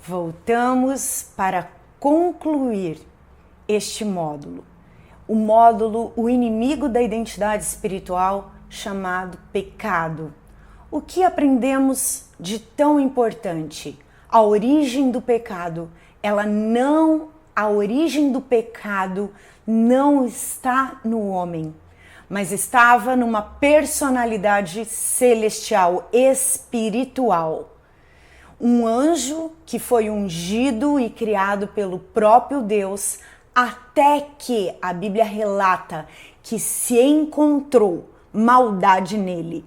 Voltamos para concluir este módulo. O módulo O Inimigo da Identidade Espiritual, chamado Pecado. O que aprendemos de tão importante? A origem do pecado. A origem do pecado não está no homem, mas estava numa personalidade celestial, espiritual. Um anjo que foi ungido e criado pelo próprio Deus, até que a Bíblia relata que se encontrou maldade nele.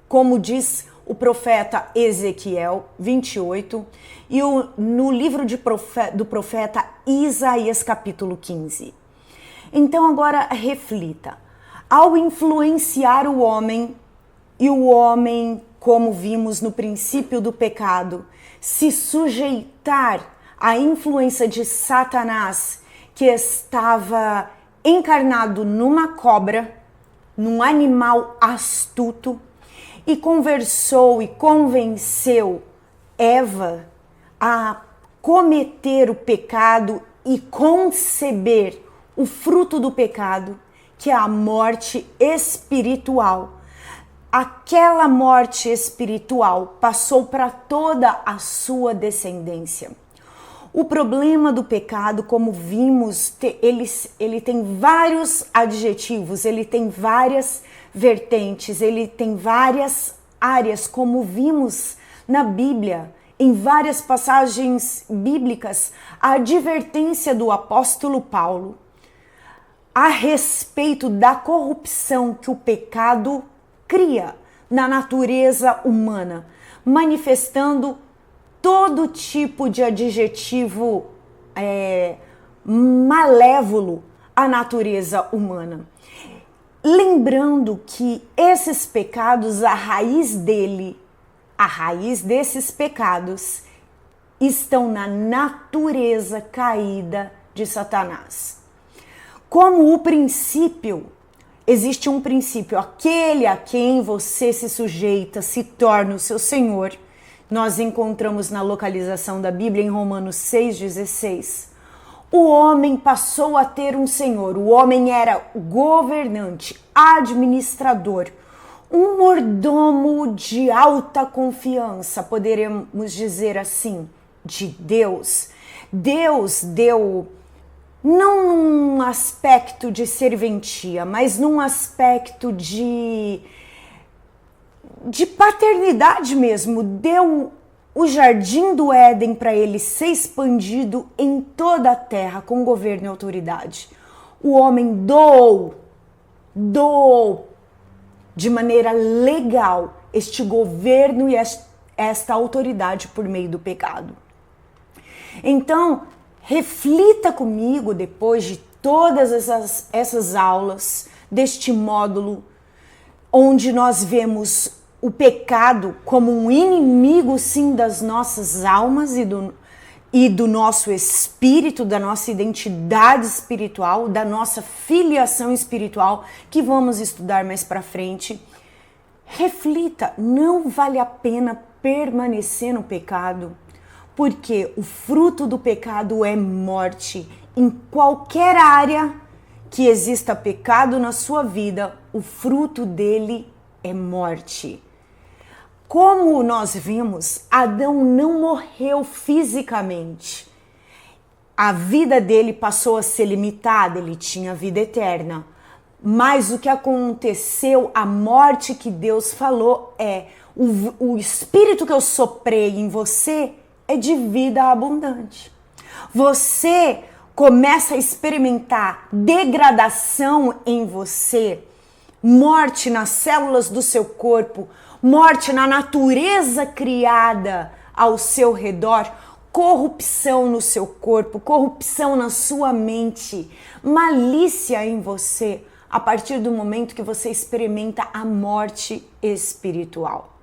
Como diz o profeta Ezequiel 28 e no livro do profeta Isaías capítulo 15. Então agora reflita. Ao influenciar o homem, e o homem, como vimos no princípio do pecado, se sujeitar à influência de Satanás, que estava encarnado numa cobra, num animal astuto, e conversou e convenceu Eva a cometer o pecado e conceber o fruto do pecado, que é a morte espiritual. Aquela morte espiritual passou para toda a sua descendência. O problema do pecado, como vimos, ele tem vários adjetivos, ele tem várias vertentes, ele tem várias áreas, como vimos na Bíblia, em várias passagens bíblicas, a advertência do apóstolo Paulo a respeito da corrupção que o pecado cria na natureza humana, manifestando todo tipo de adjetivo malévolo à natureza humana. Lembrando que esses pecados, a raiz desses pecados, estão na natureza caída de Satanás. Como o princípio, existe um princípio, aquele a quem você se sujeita, se torna o seu Senhor. Nós encontramos na localização da Bíblia em Romanos 6,16. O homem passou a ter um senhor, o homem era governante, administrador, um mordomo de alta confiança, poderemos dizer assim, de Deus. Deus deu, não num aspecto de serventia, mas num aspecto de paternidade mesmo, deu o jardim do Éden para ele ser expandido em toda a terra com governo e autoridade. O homem doou de maneira legal este governo e esta autoridade por meio do pecado. Então, reflita comigo depois de todas essas aulas deste módulo, onde nós vemos o pecado como um inimigo, sim, das nossas almas e do nosso espírito, da nossa identidade espiritual, da nossa filiação espiritual, que vamos estudar mais para frente. Reflita, não vale a pena permanecer no pecado, porque o fruto do pecado é morte. Em qualquer área que exista pecado na sua vida, o fruto dele é morte. Como nós vimos, Adão não morreu fisicamente. A vida dele passou a ser limitada, ele tinha vida eterna. Mas o que aconteceu, a morte que Deus falou é: o espírito que eu soprei em você é de vida abundante. Você começa a experimentar degradação em você, morte nas células do seu corpo, morte na natureza criada ao seu redor, corrupção no seu corpo, corrupção na sua mente, malícia em você, a partir do momento que você experimenta a morte espiritual.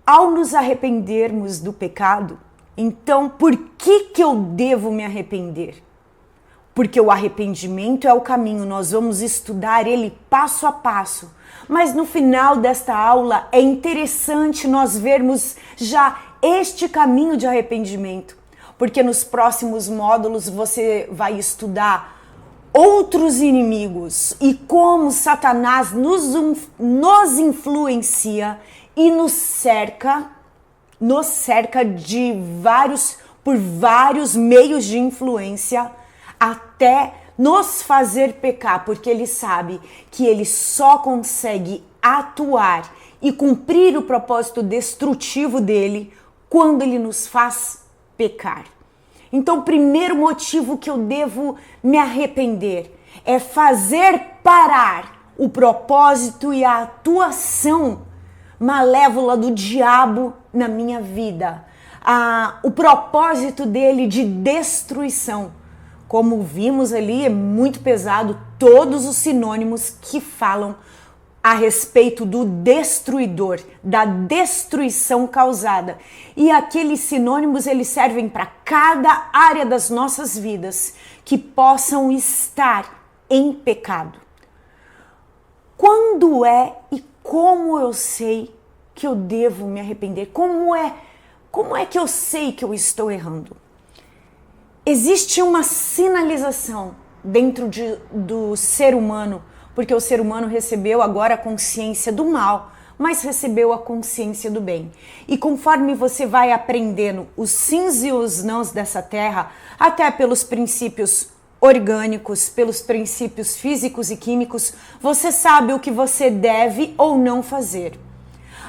Ao nos arrependermos do pecado, então por que eu devo me arrepender? Porque o arrependimento é o caminho, nós vamos estudar ele passo a passo. Mas no final desta aula é interessante nós vermos já este caminho de arrependimento, porque nos próximos módulos você vai estudar outros inimigos e como Satanás nos influencia e nos cerca por vários meios de influência até nos fazer pecar, porque ele sabe que ele só consegue atuar e cumprir o propósito destrutivo dele quando ele nos faz pecar. Então, o primeiro motivo que eu devo me arrepender é fazer parar o propósito e a atuação malévola do diabo na minha vida. O propósito dele de destruição. Como vimos ali, é muito pesado todos os sinônimos que falam a respeito do destruidor, da destruição causada. E aqueles sinônimos, eles servem para cada área das nossas vidas que possam estar em pecado. Quando é e como eu sei que eu devo me arrepender? Como é que eu sei que eu estou errando? Existe uma sinalização dentro do ser humano, porque o ser humano recebeu agora a consciência do mal, mas recebeu a consciência do bem. E conforme você vai aprendendo os sims e os nãos dessa terra, até pelos princípios orgânicos, pelos princípios físicos e químicos, você sabe o que você deve ou não fazer.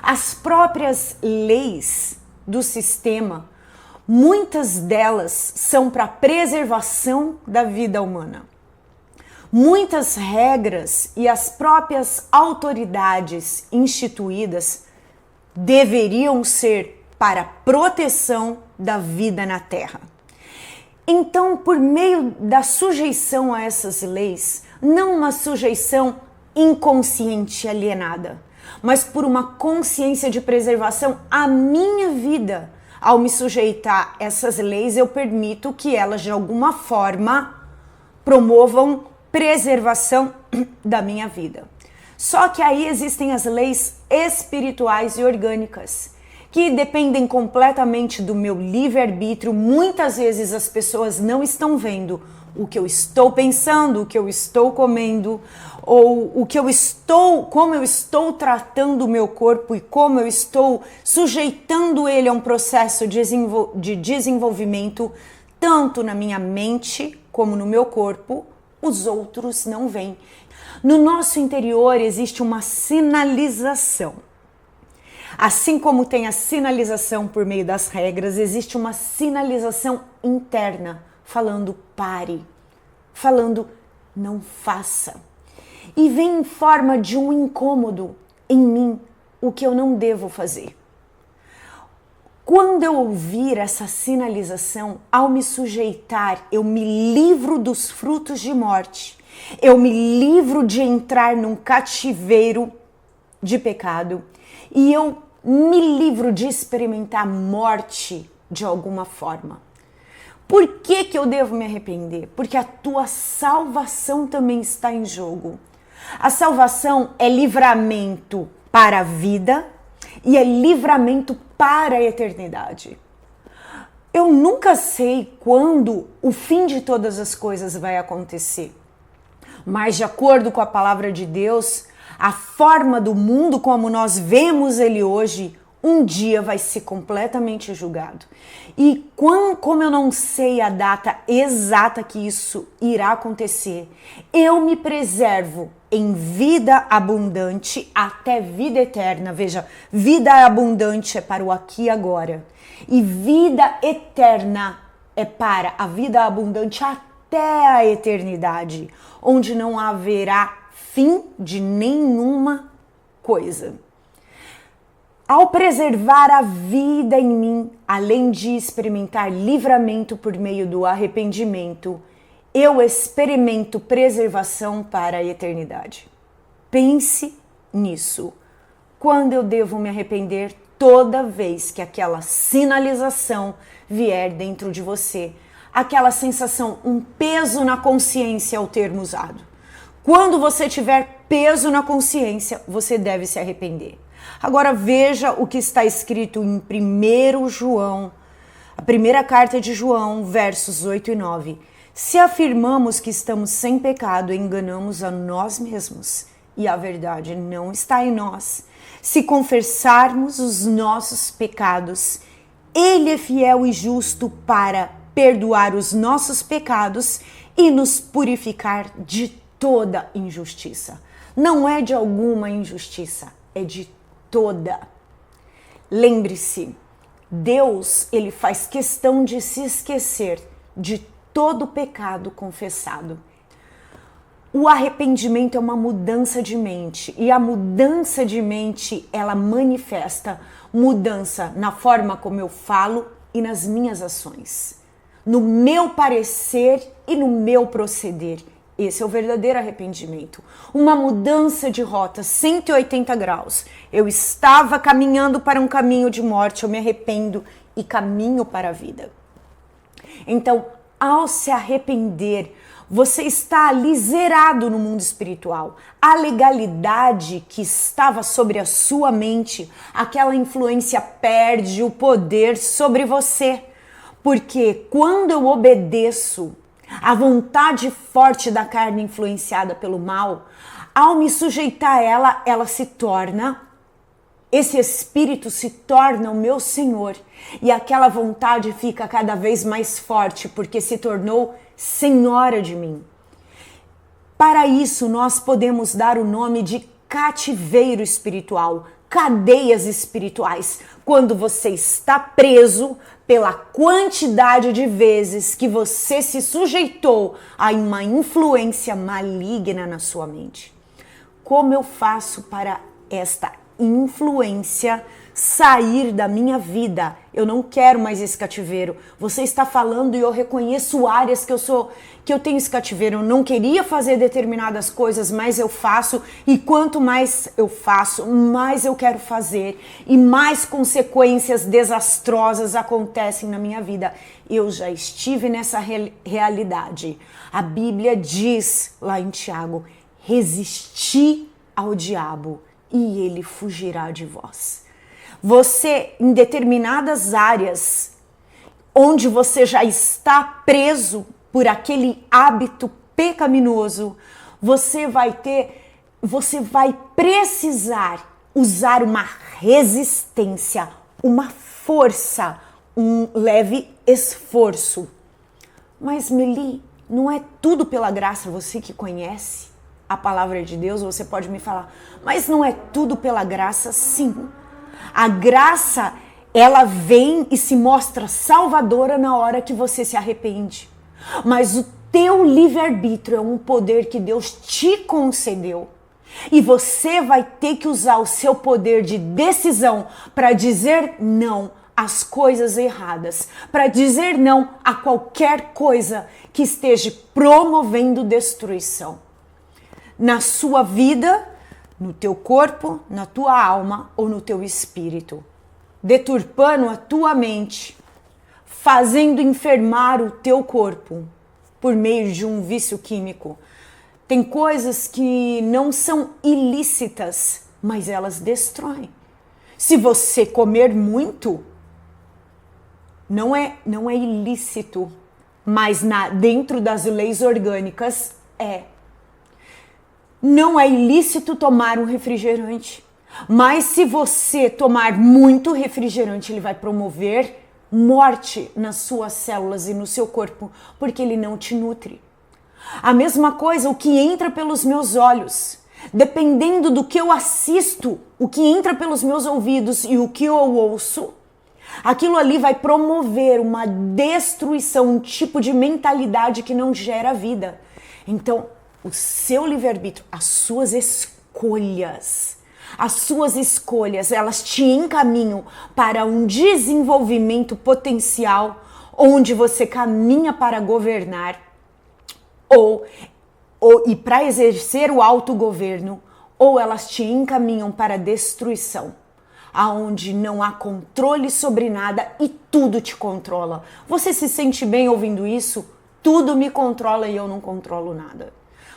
As próprias leis do sistema, muitas delas são para preservação da vida humana. Muitas regras e as próprias autoridades instituídas deveriam ser para proteção da vida na Terra. Então, por meio da sujeição a essas leis, não uma sujeição inconsciente e alienada, mas por uma consciência de preservação à minha vida, ao me sujeitar a essas leis, eu permito que elas de alguma forma promovam preservação da minha vida. Só que aí existem as leis espirituais e orgânicas, que dependem completamente do meu livre-arbítrio. Muitas vezes as pessoas não estão vendo o que eu estou pensando, o que eu estou comendo, ou como eu estou tratando o meu corpo e como eu estou sujeitando ele a um processo de desenvolvimento, tanto na minha mente como no meu corpo. Os outros não veem. No nosso interior existe uma sinalização. Assim como tem a sinalização por meio das regras, existe uma sinalização interna, falando pare, falando não faça. E vem em forma de um incômodo em mim, o que eu não devo fazer. Quando eu ouvir essa sinalização, ao me sujeitar, eu me livro dos frutos de morte. Eu me livro de entrar num cativeiro de pecado. E eu me livro de experimentar morte de alguma forma. Por que eu devo me arrepender? Porque a tua salvação também está em jogo. A salvação é livramento para a vida e é livramento para a eternidade. Eu nunca sei quando o fim de todas as coisas vai acontecer, mas de acordo com a palavra de Deus, a forma do mundo como nós vemos ele hoje, um dia vai ser completamente julgado. E como eu não sei a data exata que isso irá acontecer, eu me preservo em vida abundante até vida eterna. Veja, vida abundante é para o aqui e agora. E vida eterna é para a vida abundante até a eternidade, onde não haverá fim de nenhuma coisa. Ao preservar a vida em mim, além de experimentar livramento por meio do arrependimento, eu experimento preservação para a eternidade. Pense nisso. Quando eu devo me arrepender? Toda vez que aquela sinalização vier dentro de você, aquela sensação, um peso na consciência é o termo usado. Quando você tiver peso na consciência, você deve se arrepender. Agora veja o que está escrito em 1 João, a primeira carta de João, versos 8 e 9. Se afirmamos que estamos sem pecado, enganamos a nós mesmos e a verdade não está em nós. Se confessarmos os nossos pecados, Ele é fiel e justo para perdoar os nossos pecados e nos purificar de toda injustiça. Não é de alguma injustiça, é de toda. Lembre-se, Deus, ele faz questão de se esquecer de todo pecado confessado. O arrependimento é uma mudança de mente, e a mudança de mente, ela manifesta mudança na forma como eu falo e nas minhas ações, no meu parecer e no meu proceder. Esse é o verdadeiro arrependimento. Uma mudança de rota, 180 graus. Eu estava caminhando para um caminho de morte, eu me arrependo e caminho para a vida. Então, ao se arrepender, você está ali zerado no mundo espiritual. A legalidade que estava sobre a sua mente, aquela influência perde o poder sobre você. Porque quando eu obedeço a vontade forte da carne influenciada pelo mal, ao me sujeitar a ela, ela se torna, esse espírito se torna o meu Senhor. E aquela vontade fica cada vez mais forte, porque se tornou senhora de mim. Para isso, nós podemos dar o nome de cativeiro espiritual, cadeias espirituais, quando você está preso pela quantidade de vezes que você se sujeitou a uma influência maligna na sua mente. Como eu faço para esta influência sair da minha vida? Eu não quero mais esse cativeiro. Você está falando e eu reconheço áreas que eu tenho esse cativeiro. Eu não queria fazer determinadas coisas, mas eu faço, e quanto mais eu faço, mais eu quero fazer e mais consequências desastrosas acontecem na minha vida. Eu já estive nessa realidade. A Bíblia diz lá em Tiago: resisti ao diabo e ele fugirá de vós. Você, em determinadas áreas onde você já está preso por aquele hábito pecaminoso, você vai precisar usar uma resistência, uma força, um leve esforço. Mas Meli, não é tudo pela graça? Você que conhece a palavra de Deus, você pode me falar, mas não é tudo pela graça? Sim. A graça, ela vem e se mostra salvadora na hora que você se arrepende. Mas o teu livre-arbítrio é um poder que Deus te concedeu. E você vai ter que usar o seu poder de decisão para dizer não às coisas erradas, para dizer não a qualquer coisa que esteja promovendo destruição na sua vida, no teu corpo, na tua alma ou no teu espírito, deturpando a tua mente, fazendo enfermar o teu corpo por meio de um vício químico. Tem coisas que não são ilícitas, mas elas destroem. Se você comer muito, não é ilícito, mas dentro das leis orgânicas é. Não é ilícito tomar um refrigerante, mas se você tomar muito refrigerante, ele vai promover morte nas suas células e no seu corpo, porque ele não te nutre. A mesma coisa, o que entra pelos meus olhos, dependendo do que eu assisto, o que entra pelos meus ouvidos e o que eu ouço, aquilo ali vai promover uma destruição, um tipo de mentalidade que não gera vida. Então, o seu livre-arbítrio, as suas escolhas, elas te encaminham para um desenvolvimento potencial, onde você caminha para governar, e para exercer o autogoverno, ou elas te encaminham para a destruição, aonde não há controle sobre nada e tudo te controla. Você se sente bem ouvindo isso? Tudo me controla e eu não controlo nada.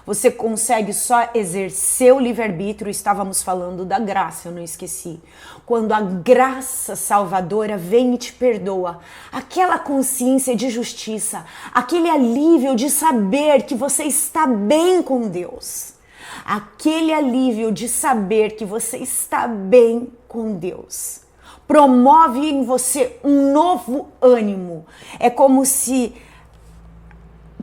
Você consegue só exercer o livre-arbítrio. Estávamos falando da graça, eu não esqueci. Quando a graça salvadora vem e te perdoa, aquela consciência de justiça, aquele alívio de saber que você está bem com Deus, aquele alívio de saber que você está bem com Deus, promove em você um novo ânimo. É como se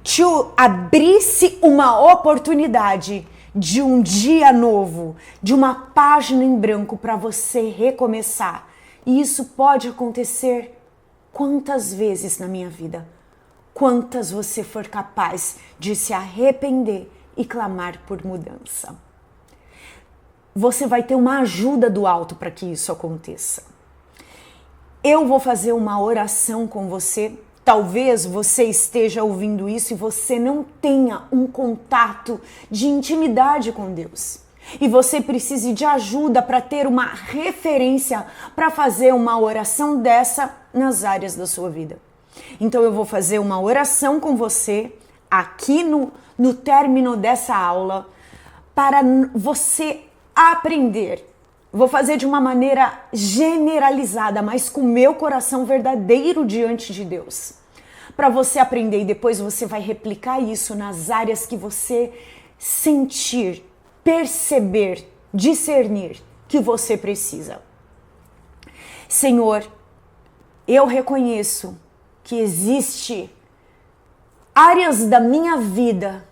te abrisse uma oportunidade de um dia novo, de uma página em branco para você recomeçar. E isso pode acontecer quantas vezes na minha vida? Quantas você for capaz de se arrepender e clamar por mudança. Você vai ter uma ajuda do alto para que isso aconteça. Eu vou fazer uma oração com você. Talvez você esteja ouvindo isso e você não tenha um contato de intimidade com Deus. E você precise de ajuda para ter uma referência para fazer uma oração dessa nas áreas da sua vida. Então eu vou fazer uma oração com você aqui no término dessa aula para você aprender. Vou fazer de uma maneira generalizada, mas com o meu coração verdadeiro diante de Deus. Para você aprender e depois você vai replicar isso nas áreas que você sentir, perceber, discernir que você precisa. Senhor, eu reconheço que existe áreas da minha vida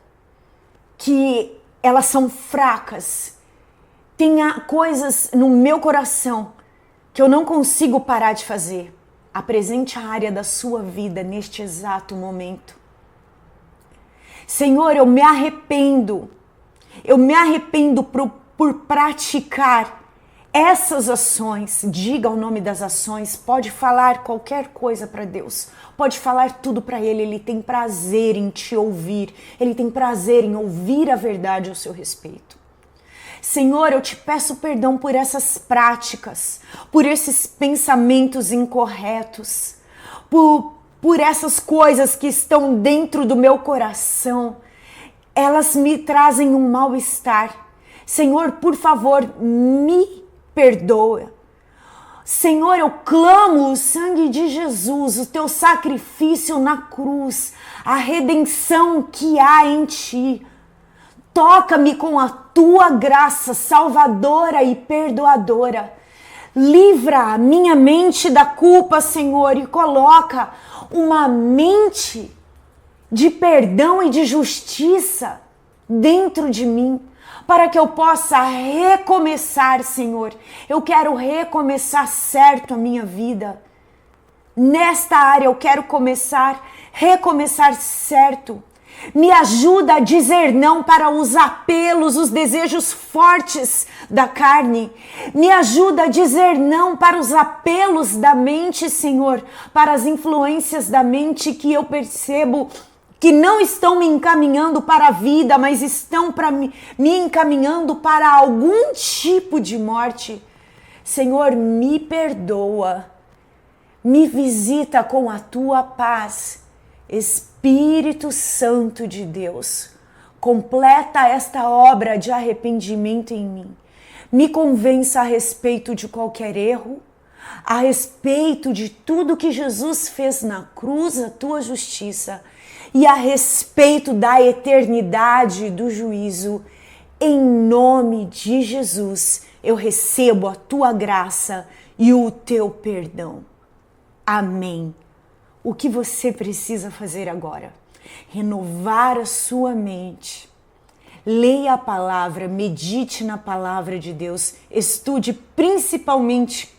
que elas são fracas. Tem coisas no meu coração que eu não consigo parar de fazer. Apresente a área da sua vida neste exato momento. Senhor, eu me arrependo. Eu me arrependo por praticar essas ações. Diga o nome das ações. Pode falar qualquer coisa para Deus. Pode falar tudo para Ele. Ele tem prazer em te ouvir. Ele tem prazer em ouvir a verdade ao seu respeito. Senhor, eu te peço perdão por essas práticas, por esses pensamentos incorretos, por essas coisas que estão dentro do meu coração. Elas me trazem um mal-estar. Senhor, por favor, me perdoa. Senhor, eu clamo o sangue de Jesus, o teu sacrifício na cruz, a redenção que há em ti. Toca-me com a tua graça salvadora e perdoadora. Livra a minha mente da culpa, Senhor, e coloca uma mente de perdão e de justiça dentro de mim, para que eu possa recomeçar, Senhor. Eu quero recomeçar certo a minha vida. Nesta área eu quero recomeçar certo. Me ajuda a dizer não para os apelos, os desejos fortes da carne. Me ajuda a dizer não para os apelos da mente, Senhor, para as influências da mente que eu percebo que não estão me encaminhando para a vida, mas estão me encaminhando para algum tipo de morte. Senhor, me perdoa. Me visita com a tua paz. Espírito Santo de Deus, completa esta obra de arrependimento em mim. Me convença a respeito de qualquer erro, a respeito de tudo que Jesus fez na cruz, a tua justiça, e a respeito da eternidade do juízo. Em nome de Jesus, eu recebo a tua graça e o teu perdão. Amém. O que você precisa fazer agora? Renovar a sua mente. Leia a palavra, medite na palavra de Deus, estude principalmente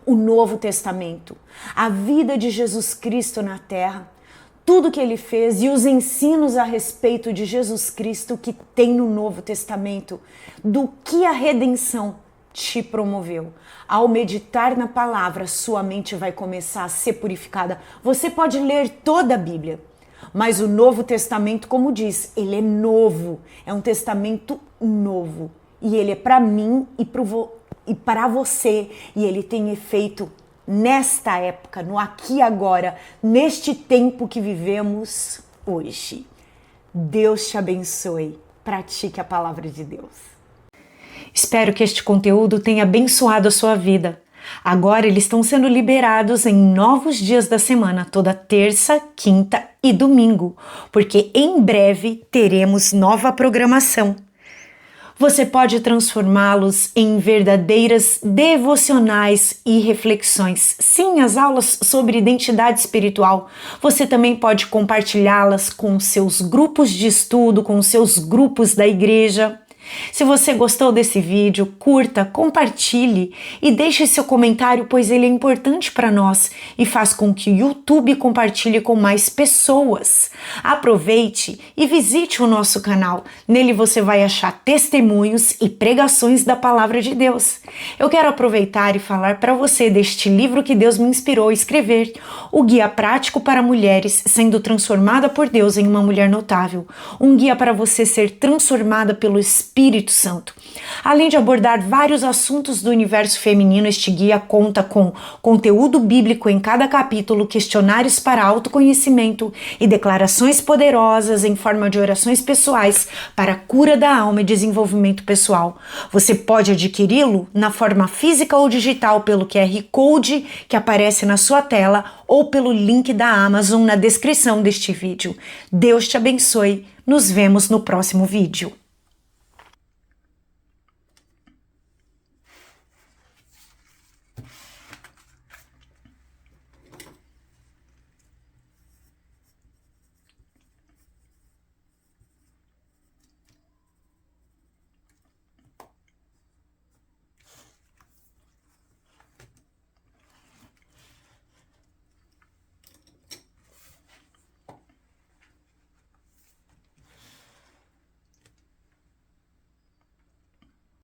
o Novo Testamento, a vida de Jesus Cristo na terra, tudo que ele fez e os ensinos a respeito de Jesus Cristo que tem no Novo Testamento, do que a redenção te promoveu. Ao meditar na palavra, sua mente vai começar a ser purificada. Você pode ler toda a Bíblia, mas o Novo Testamento, como diz, ele é novo, é um testamento novo. E ele é para mim e para você, e ele tem efeito nesta época, no aqui e agora, neste tempo que vivemos hoje. Deus te abençoe. pratique a palavra de Deus. Espero que este conteúdo tenha abençoado a sua vida. Agora eles estão sendo liberados em novos dias da semana, toda terça, quinta e domingo, porque em breve teremos nova programação. Você pode transformá-los em verdadeiras devocionais e reflexões. Sim, as aulas sobre identidade espiritual. Você também pode compartilhá-las com seus grupos de estudo, com seus grupos da igreja. Se você gostou desse vídeo, curta, compartilhe e deixe seu comentário, pois ele é importante para nós e faz com que o YouTube compartilhe com mais pessoas. Aproveite e visite o nosso canal. Nele você vai achar testemunhos e pregações da Palavra de Deus. Eu quero aproveitar e falar para você deste livro que Deus me inspirou a escrever, o Guia Prático para Mulheres Sendo Transformada por Deus em uma Mulher Notável. Um guia para você ser transformada pelo Espírito Santo. Além de abordar vários assuntos do universo feminino, este guia conta com conteúdo bíblico em cada capítulo, questionários para autoconhecimento e declarações poderosas em forma de orações pessoais para a cura da alma e desenvolvimento pessoal. Você pode adquiri-lo na forma física ou digital pelo QR Code que aparece na sua tela ou pelo link da Amazon na descrição deste vídeo. Deus te abençoe. Nos vemos no próximo vídeo.